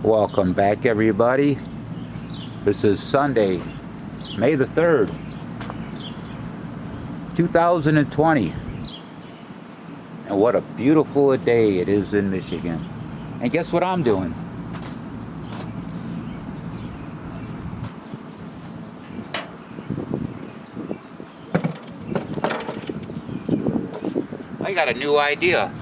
Welcome back, everybody. This is Sunday, May the 3rd, 2020. And what a beautiful day it is in Michigan. And guess what I'm doing? I got a new idea.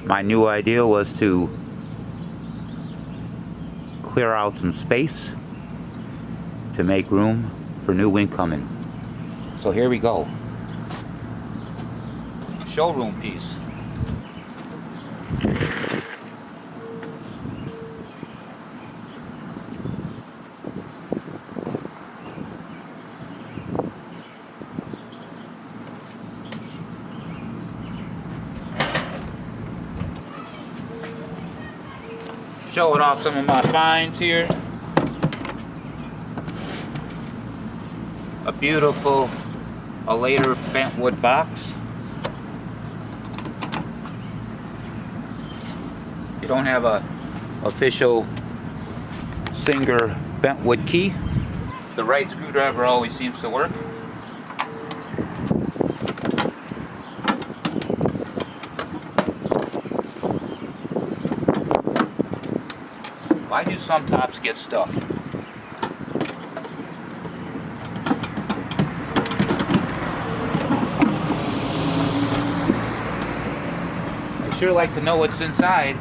My new idea was to clear out some space to make room for new incoming. So here we go. Showroom piece. Showing off some of my finds here. A beautiful, a later bentwood box. You don't have a official Singer bentwood key. The right screwdriver always seems to work. Why do some tops get stuck? I sure like to know what's inside.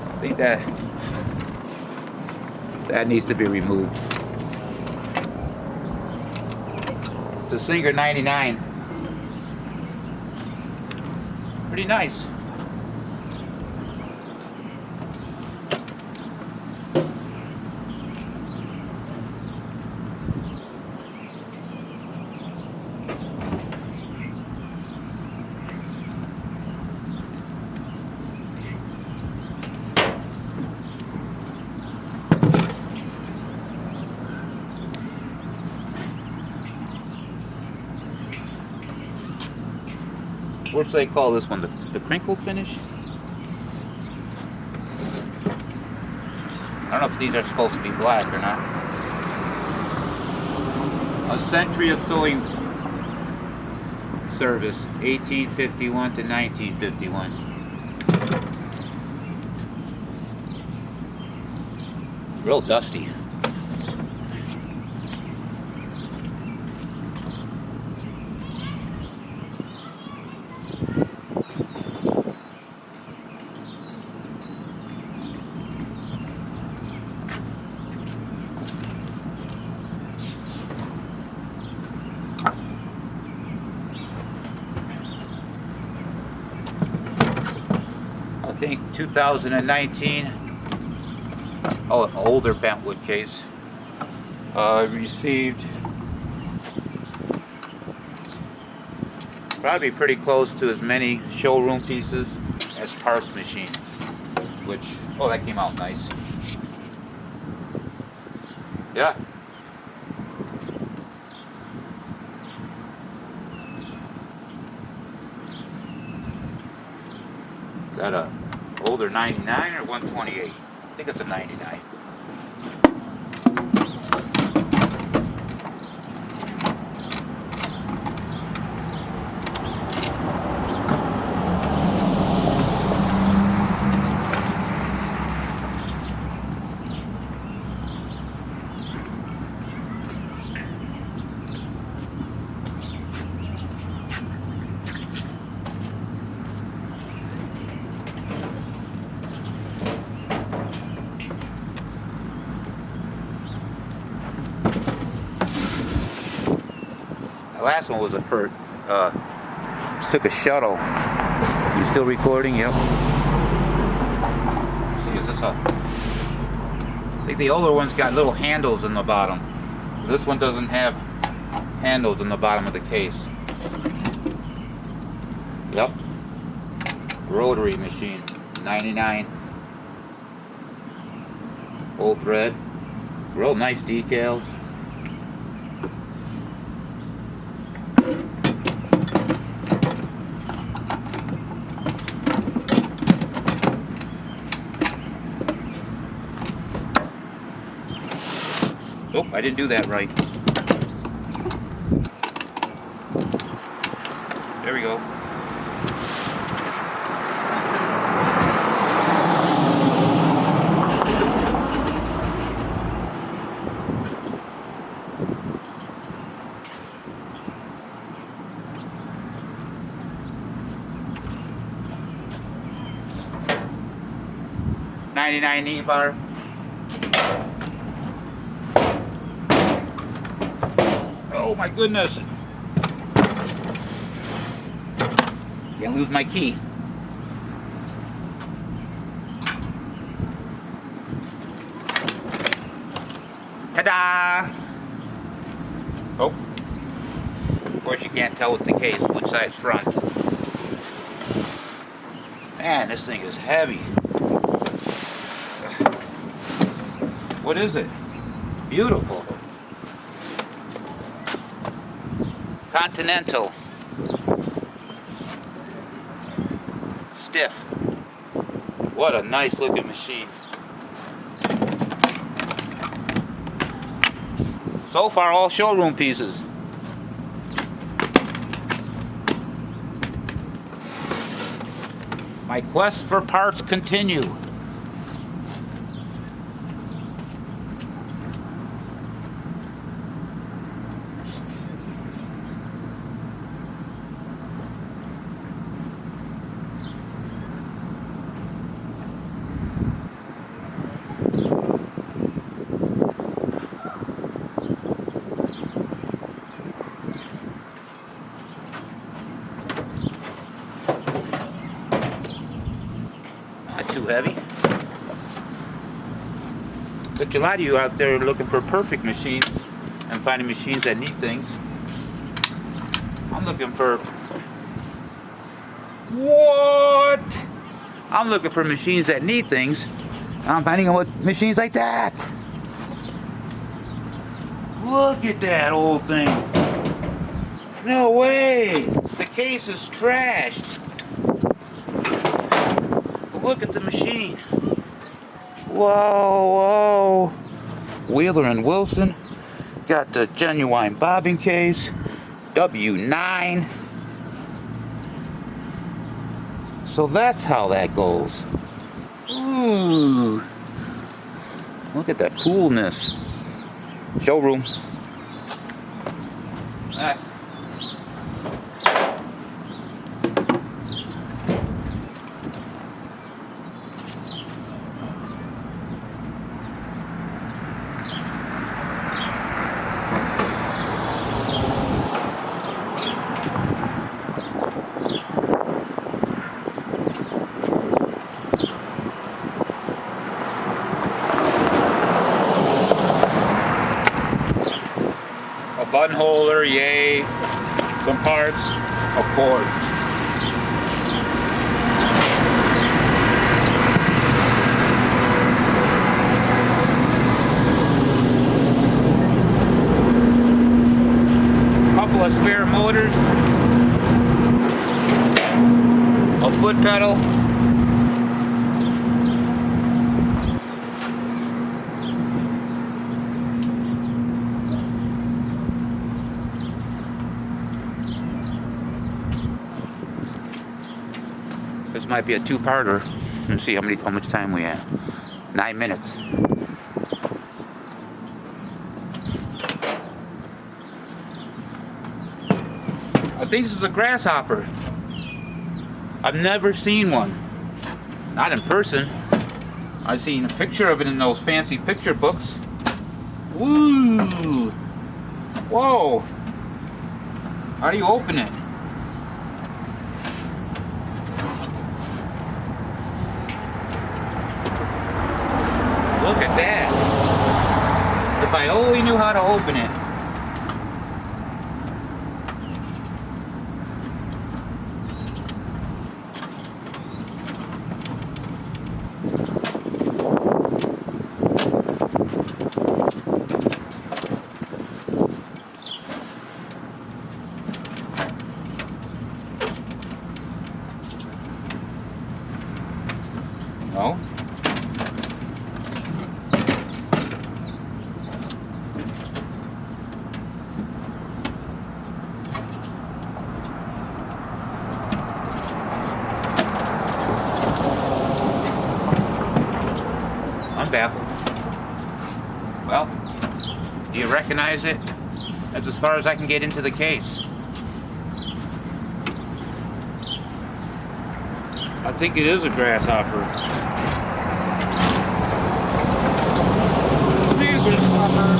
I think that needs to be removed. The Singer 99. Pretty nice. What do they call this one? The crinkle finish? I don't know if these are supposed to be black or not. A century of sewing service, 1851 to 1951. Real dusty. I think 2019, oh, an older bentwood case, received probably pretty close to as many showroom pieces as parts machine, which, oh, that came out nice. Yeah. Got a older 99 or 128? I think it's a 99. The last one was took a shuttle. You still recording? Yep. See, is this I think the older one's got little handles in the bottom. This one doesn't have handles in the bottom of the case. Yep. Rotary machine, 99. Full thread. Real nice decals. Oh, I didn't do that right. There we go. $99 knee bar. Oh my goodness. Can't lose my key. Ta-da! Oh. Of course you can't tell with the case which side's front. Man, this thing is heavy. What is it? Beautiful. Continental. Stiff. What a nice looking machine. So far all showroom pieces. My quest for parts continue. Too heavy. But a lot of you out there are looking for perfect machines and finding machines that need things. I'm looking for what? I'm looking for machines that need things. And I'm finding them with machines like that. Look at that old thing. No way. The case is trashed. Look at the machine. Whoa, whoa. Wheeler and Wilson. Got the genuine bobbin case. W9. So that's how that goes. Ooh. Look at that coolness. Showroom. Ah. Button holder, yay. Some parts, a cord. Couple of spare motors. A foot pedal. This might be a two-parter. Let's see how much time we have. 9 minutes. I think this is a grasshopper. I've never seen one. Not in person. I've seen a picture of it in those fancy picture books. Woo! Whoa! How do you open it? Look at that. If I only knew how to open it. No? I'm baffled. Well, do you recognize it? That's as far as I can get into the case. I think it is a grasshopper. Come here, grasshopper.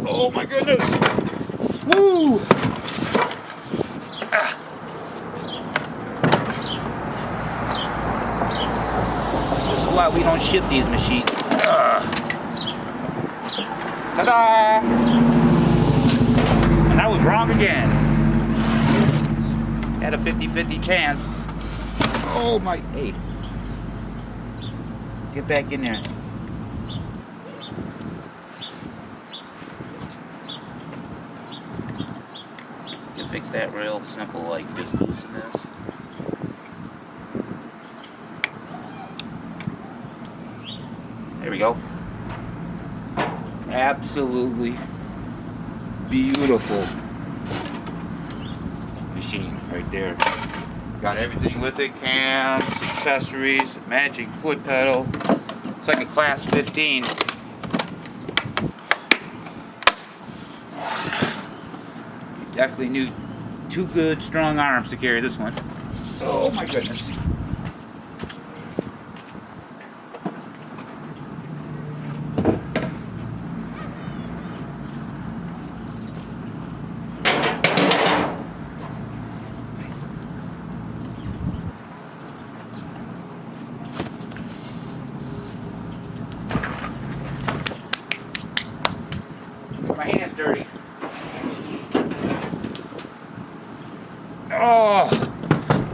Oh my goodness! Woo! Ah. This is why we don't ship these machines. Ta-da! And I was wrong again. Had a 50-50 chance. Oh my, hey. Get back in there. You fix that real simple, like just loosen this. There we go. Absolutely beautiful machine right there. Got everything with it, cams, accessories, magic foot pedal. It's like a class 15. Definitely need 2 good, strong arms to carry this one. Oh my goodness. My hand's dirty. Oh,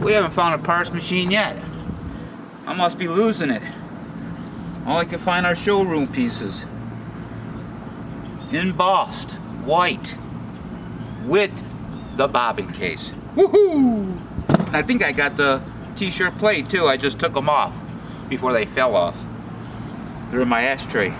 we haven't found a parts machine yet. I must be losing it. All I can find are showroom pieces. Embossed, white, with the bobbin case. Woohoo! And I think I got the t-shirt plate too. I just took them off before they fell off. They're in my ashtray.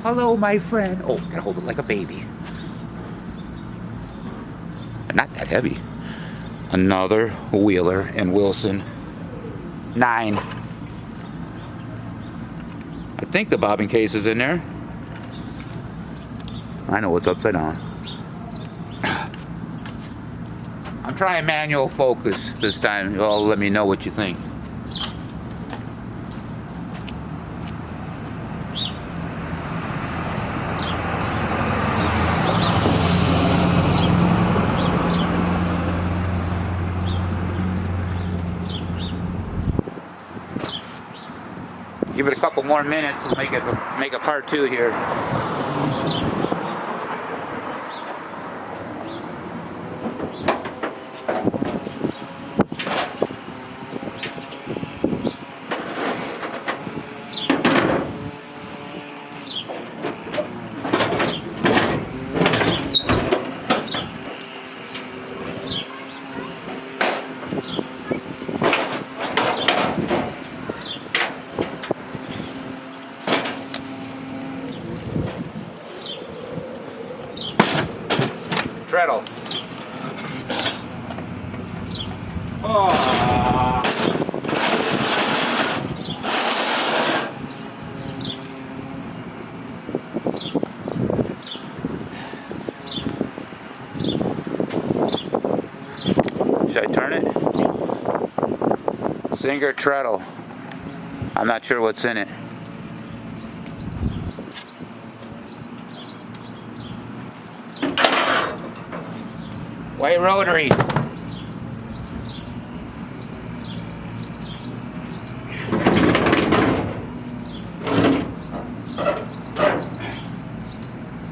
Hello, my friend. Oh, gotta hold it like a baby. But not that heavy. Another Wheeler and Wilson 9. I think the bobbin case is in there. I know what's upside down. I'm trying manual focus this time. Y'all let me know what you think. Give it a couple more minutes and make a part 2 here. Treadle. Oh. Should I turn it? Singer treadle. I'm not sure what's in it. White rotary.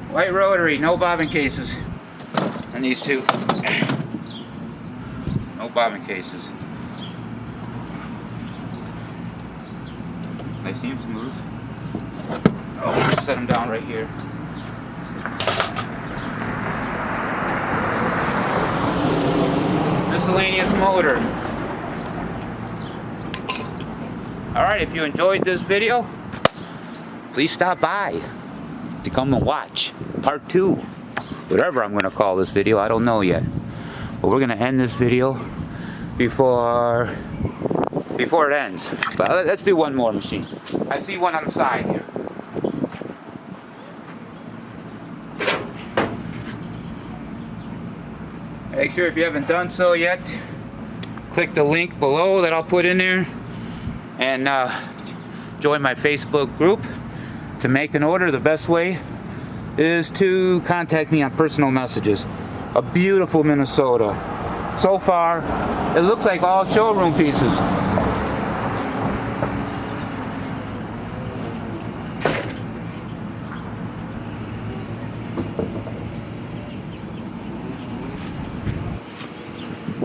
White rotary, no bobbin cases on these two. No bobbin cases. They seem smooth. Oh, we'll just set them down right here. Miscellaneous motor. Alright, if you enjoyed this video, please stop by to come and watch part 2. Whatever I'm going to call this video, I don't know yet. But we're going to end this video before it ends. But let's do one more machine. I see one on the side here. Make sure if you haven't done so yet, click the link below that I'll put in there and join my Facebook group to make an order. The best way is to contact me on personal messages. A beautiful Minnesota. So far, it looks like all showroom pieces.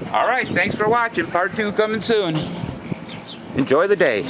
Alright, thanks for watching. Part 2 coming soon. Enjoy the day.